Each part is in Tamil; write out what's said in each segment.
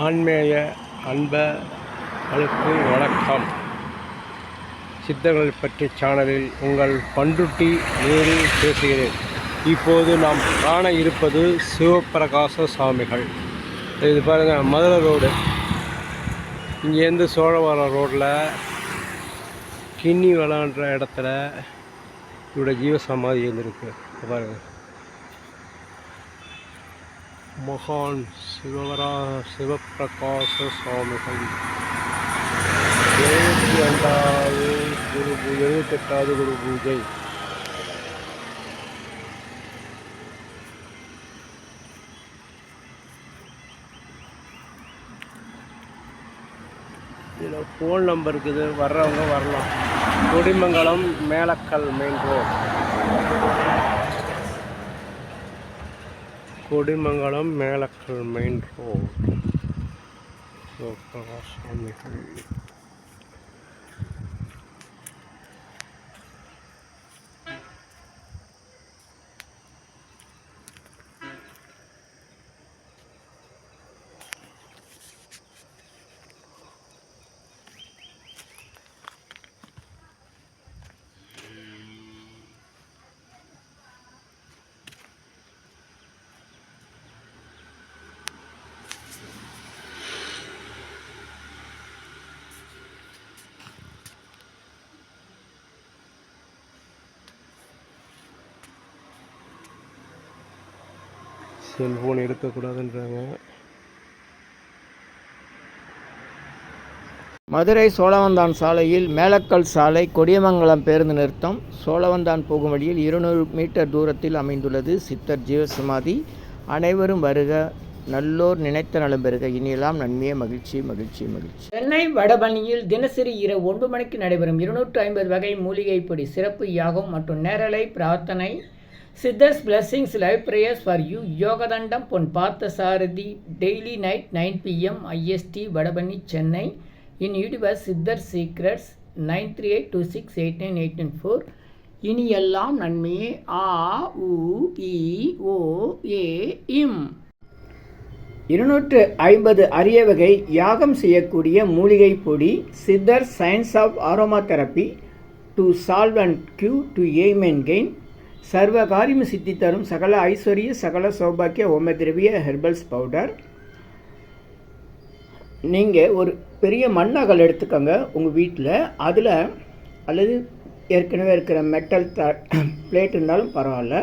ஆன்மீக அன்பர்களுக்கு வணக்கம். சித்தர்கள் பற்றி சேனலில் உங்கள் பண்ருட்டி நேரு பேசுகிறேன். இப்போது நாம் காண இருப்பது சிவப்பிரகாச சுவாமிகள். இது பாருங்கள், மதுரை ரோடு. இங்கேருந்து சோழவரம் ரோட்டில் கிண்ணி வளன்ற இடத்துல இவரோட ஜீவசமாதி இருந்திருக்கு. பாருங்கள், மகான் சிவப்பிரகாச சுவாமிகள் 78வது குரு பூஜை. இதில் ஃபோன் நம்பர் இருக்குது, வர்றவங்க வரலாம். Kodimangalam Melakkal main road, Kodimangalam Melakkal main road. சுவாமிகள் செல்ஃபோன் எடுக்கக்கூடாதுன்றாங்க. மதுரை சோழவந்தான் சாலையில் மேலக்கல் சாலை கொடியமங்கலம் பேருந்து நிறுத்தம். சோழவந்தான் போகும் வழியில் 200 மீட்டர் தூரத்தில் அமைந்துள்ளது சித்தர் ஜீவசமாதி. அனைவரும் வருக, நல்லோர் நினைத்த நலம் பெறுக, இனியெல்லாம் நன்மையே, மகிழ்ச்சி மகிழ்ச்சி மகிழ்ச்சி. சென்னை வடபழனியில் தினசரி இரவு 9 மணிக்கு நடைபெறும் 250 வகை மூலிகை பொடி சிறப்பு யாகம் மற்றும் நேரலை பிரார்த்தனை. Siddhars blessings live prayers for you. Yogathandam Pon Parthasarathy. Daily night 9 PM IST Vadapalani Chennai. In youtuber Siddhar secrets 9382689894. இனி எல்லாம் நன்மையே. ஆ உ இ ஓ ஏ இம். 250 அரிய வகை யாகம் செய்யக்கூடிய மூலிகை பொடி. Siddhar science of aromatherapy to solve and cure to aim and gain. சர்வ காரியம் சித்தி தரும் சகல ஐஸ்வர்ய சகல சௌபாக்கிய ஓம திரவிய ஹெர்பல்ஸ் பவுடர். நீங்கள் ஒரு பெரிய மண்ணகல் எடுத்துக்கோங்க உங்கள் வீட்டில். அதில் அல்லது ஏற்கனவே இருக்கிற மெட்டல் பிளேட் இருந்தாலும் பரவாயில்ல.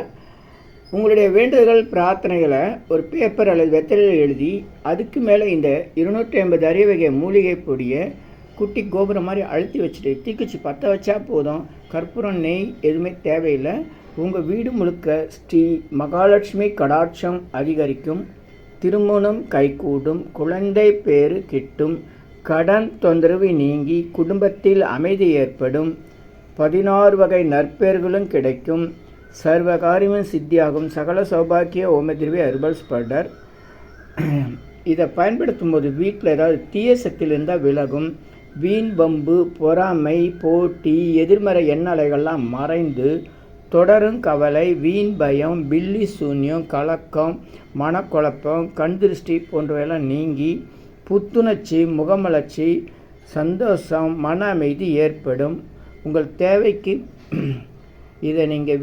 உங்களுடைய வேண்டுதல்கள் பிரார்த்தனைகளை ஒரு பேப்பர் அல்லது வெத்தலையில் எழுதி அதுக்கு மேலே இந்த 250 அரிய வகை மூலிகை பொடியை குட்டி கோபுரம் மாதிரி அழுத்தி வச்சுட்டு தீக்குச்சி பற்ற வச்சா போதும். கற்பூரம், நெய் எதுவுமே தேவையில்லை. உங்கள் வீடு முழுக்க ஸ்ரீ மகாலட்சுமி கடாட்சம் அதிகரிக்கும். திருமணம் கைகூடும். குழந்தை பேறு கிட்டும். கடன் தொந்தரவு நீங்கி குடும்பத்தில் அமைதி ஏற்படும். 16 வகை நற்பெயர்களும் கிடைக்கும். சர்வகாரியமும் சித்தியாகும். சகல சௌபாக்கிய ஓமதிர்வி ஹெர்பல்ஸ் பவுடர். இதை பயன்படுத்தும் போது வீட்டில் ஏதாவது தீய சக்தியில் இருந்தால் விலகும். வீண் பம்பு, பொறாமை, போட்டி, எதிர்மறை எண்ணலைகள்லாம் மறைந்து தொடரும் கவலை, வீண் பயம், பில்லி சூன்யம், கலக்கம், மனக்குழப்பம், கண் திருஷ்டி போன்றவையெல்லாம் நீங்கி புத்துணர்ச்சி, முகமலர்ச்சி, சந்தோஷம், மன அமைதி ஏற்படும். உங்கள் தேவைக்கு இதை நீங்கள்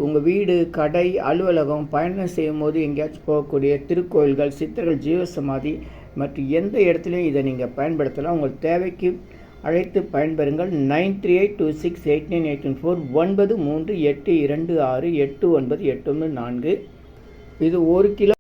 உங்கள் வீடு, கடை, அலுவலகம், பயணம் செய்யும் போது எங்கேயாச்சும் போகக்கூடிய திருக்கோயில்கள், சித்தர்கள் ஜீவசமாதி மற்றும் எந்த இடத்துலையும் இதை நீங்கள் பயன்படுத்தலாம். உங்கள் தேவைக்கு அழைத்து பயன்பெறுங்கள். 9382689894 9382689894. இது 1 கிலோ